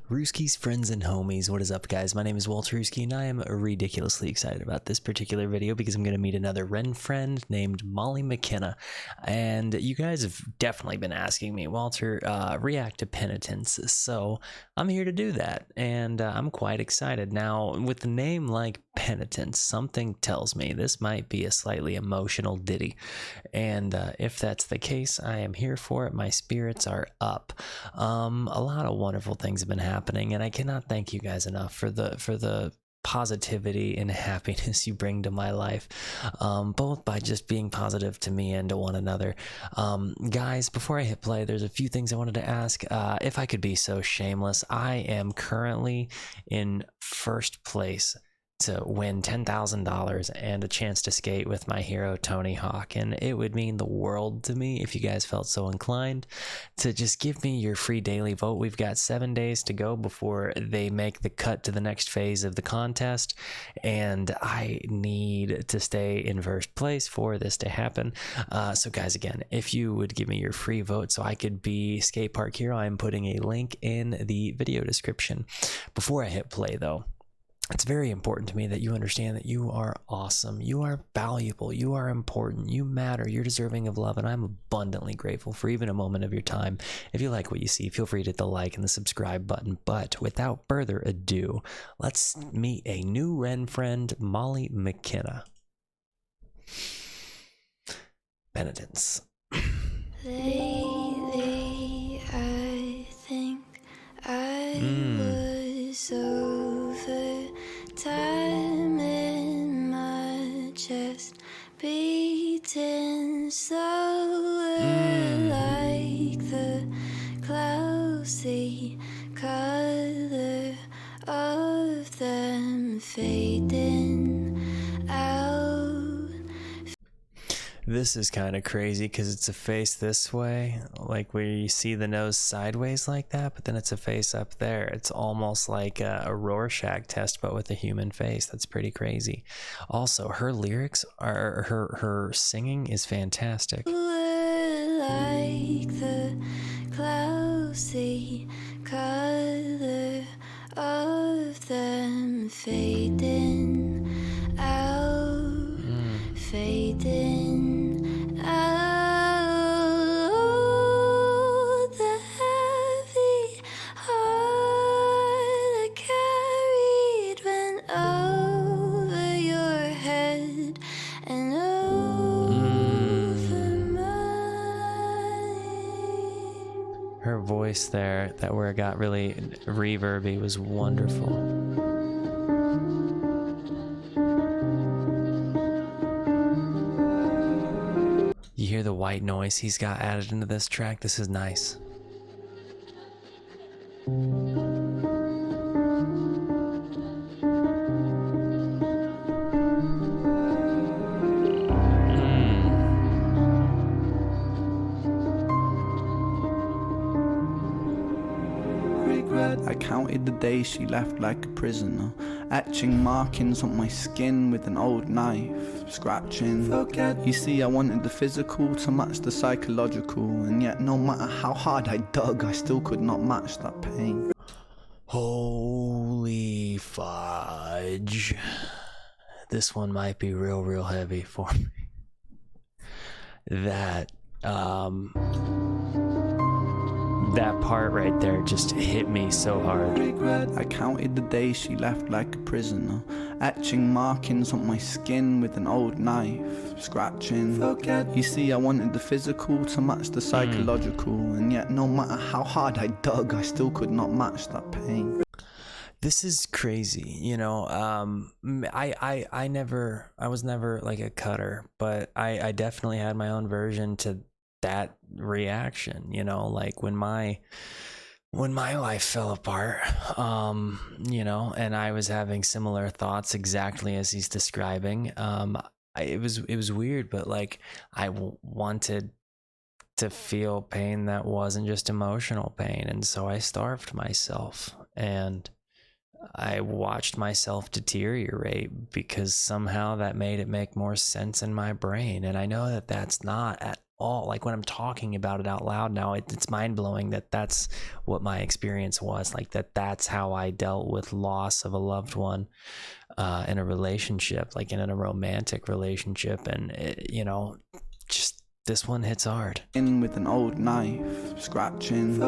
Rooski's friends and homies, what is up guys? My name is Walterooski and I am ridiculously excited about this particular video because I'm going to meet another Ren friend named Molly McKinna. And you guys have definitely been asking me, Walter, react to Penitence. So I'm here to do that and I'm quite excited. Now with a name like Penitence, something tells me this might be a slightly emotional ditty. And if that's the case, I am here for it. My spirits are up. A lot of wonderful things have been happening, and I cannot thank you guys enough for the positivity and happiness you bring to my life, both by just being positive to me and to one another. Guys, before I hit play, there's a few things I wanted to ask. If I could be so shameless, I am currently in first place to win $10,000 and a chance to skate with my hero Tony Hawk, and it would mean the world to me if you guys felt so inclined to just give me your free daily vote. We've got 7 days to go before they make the cut to the next phase of the contest, and I need to stay in first place for this to happen. So guys, again, if you would give me your free vote so I could be Skatepark hero, I'm putting a link in the video description. Before I hit play though, it's very important to me that you understand that you are awesome, you are valuable, you are important, you matter, you're deserving of love, and I'm abundantly grateful for even a moment of your time. If you like what you see, feel free to hit the like and the subscribe button. But without further ado, let's meet a new Ren friend, Molly McKinna. Penitence. Lately, I think I was over time in my chest, beating slower like the clouds, the color of them fading out. This is kind of crazy because it's a face this way, like where you see the nose sideways like that, but then it's a face up there. It's almost like a Rorschach test, but with a human face. That's pretty crazy. Also, her lyrics are, her singing is fantastic. Like the clouds, the color of them fading out, fading out. The heavy heart I carried went over your head and over mine. Her voice there, that where it got really reverby, was wonderful. You hear the white noise he's got added into this track? This is nice. I counted the days she left like a prisoner, etching markings on my skin with an old knife, scratching. You see, I wanted the physical to match the psychological, and yet no matter how hard I dug, I still could not match that pain. Holy fudge. This one might be real heavy for me. That part right there just hit me so hard. I counted the days she left like a prisoner, etching markings on my skin with an old knife, scratching. You see, I wanted the physical to match the psychological, and yet no matter how hard I dug, I still could not match that pain. This is crazy, you know. I was never like a cutter, but I definitely had my own version to that reaction, you know, like when my life fell apart, you know, and I was having similar thoughts exactly as he's describing. It was weird, but like I wanted to feel pain that wasn't just emotional pain, and so I starved myself and I watched myself deteriorate because somehow that made it make more sense in my brain. And I know that that's not at all. Like when I'm talking about it out loud now, it's mind-blowing that that's what my experience was, like that's how I dealt with loss of a loved one in a relationship, like in a romantic relationship. And it, you know, just this one hits hard. In with an old knife, scratching.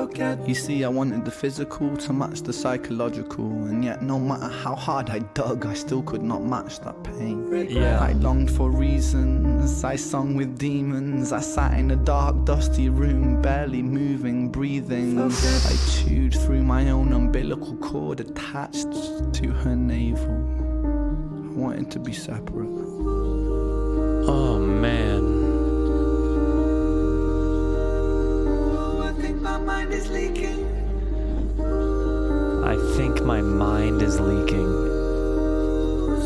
You see, I wanted the physical to match the psychological, and yet no matter how hard I dug, I still could not match that pain. Yeah. I longed for reasons, I sung with demons, I sat in a dark, dusty room, barely moving, breathing. I chewed through my own umbilical cord attached to her navel. I wanted to be separate. Oh man. My mind is leaking. I think my mind is leaking.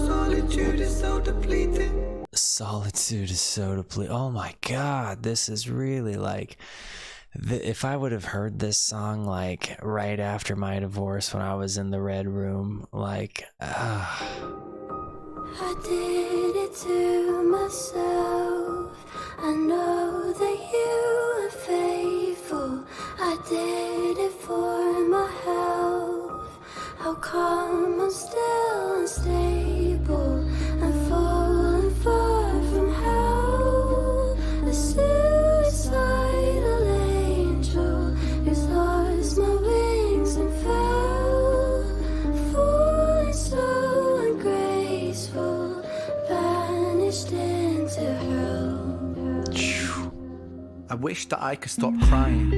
Solitude is so depleting. Solitude is so depleting. Oh my god, this is really like, if I would have heard this song like right after my divorce when I was in the red room, like I did it to myself. I know that you are faithful. I did it for my health. How come I'm still unstable? I'm falling far from hell. The suicidal angel who's lost my wings and fell. Falling so ungraceful, vanished into hell. I wish that I could stop crying.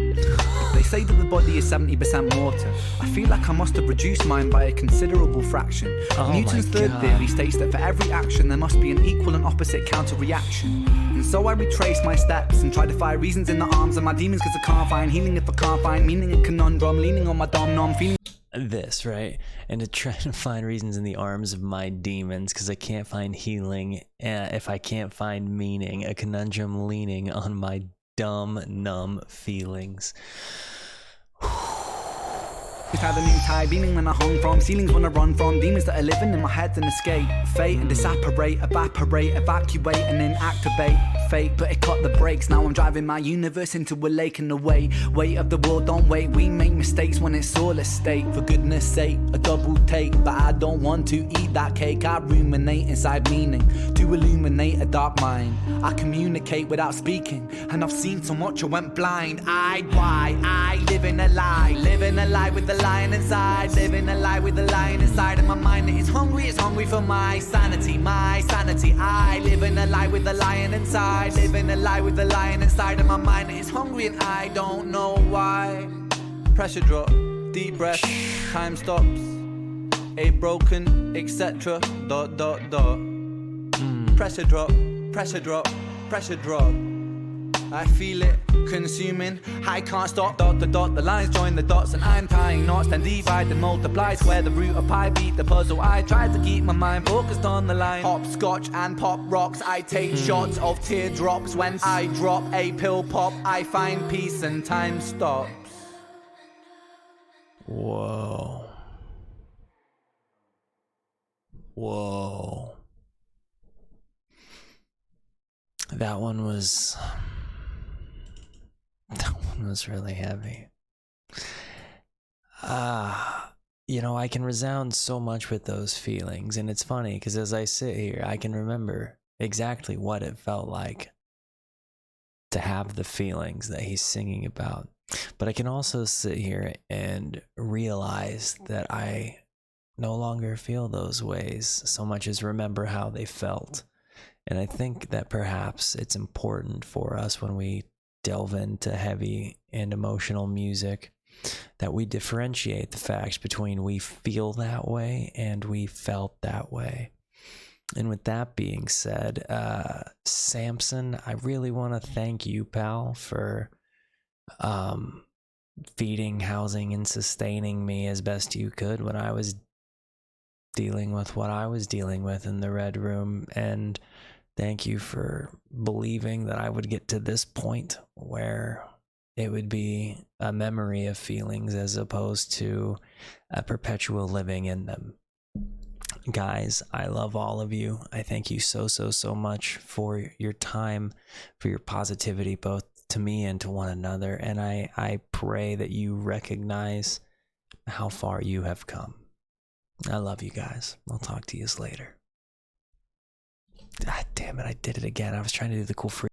They say that the body is 70% water. I feel like I must have reduced mine by a considerable fraction. Oh Newton's my third God. theory states that for every action there must be an equal and opposite counter-reaction. And so I retrace my steps and try to find reasons in the arms of my demons, cause I can't find healing if I can't find meaning. A conundrum, leaning on my dom-nom, feeling this, right? And to try to find reasons in the arms of my demons because I can't find healing. If I can't find meaning, a conundrum leaning on my dumb, numb feelings. had a new tie beaming when I hung from ceilings when I run from demons that are living in my head and escape fate and disapparate, evaporate, evacuate and then activate fate. But it cut the brakes, now I'm driving my universe into a lake and the weight of the world don't wait. We make mistakes when it's all a state. For goodness sake, a double take, but I don't want to eat that cake. I ruminate inside meaning to illuminate a dark mind. I communicate without speaking, and I've seen so much I went blind-eyed. Why? I live in a lie with the lion inside, living a lie with the lion inside. And my mind it's hungry for my sanity, I live in a lie with the lion inside, living a lie with the lion inside. And my mind is hungry and I don't know why. Pressure drop, deep breath, time stops, a broken, etc. ... Pressure drop, pressure drop, pressure drop. I feel it consuming, I can't stop. ... The lines join the dots and I'm tying knots. Then divide and multiply, square the root of pi, beat the puzzle. I try to keep my mind focused on the line. Hopscotch and pop rocks, I take shots of teardrops. When I drop a pill pop, I find peace and time stops. Whoa. Whoa. That one was really heavy. You know, I can resound so much with those feelings, and it's funny because as I sit here, I can remember exactly what it felt like to have the feelings that he's singing about. But I can also sit here and realize that I no longer feel those ways so much as remember how they felt. And I think that perhaps it's important for us when we delve into heavy and emotional music that we differentiate the fact between we feel that way and we felt that way. And with that being said, Samson, I really want to thank you, pal, for feeding, housing, and sustaining me as best you could when I was dealing with what I was dealing with in the Red Room. And thank you for believing that I would get to this point where it would be a memory of feelings as opposed to a perpetual living in them. Guys, I love all of you. I thank you so much for your time, for your positivity, both to me and to one another. And I pray that you recognize how far you have come. I love you guys. I'll talk to you later. God damn it, I did it again. I was trying to do the cool free.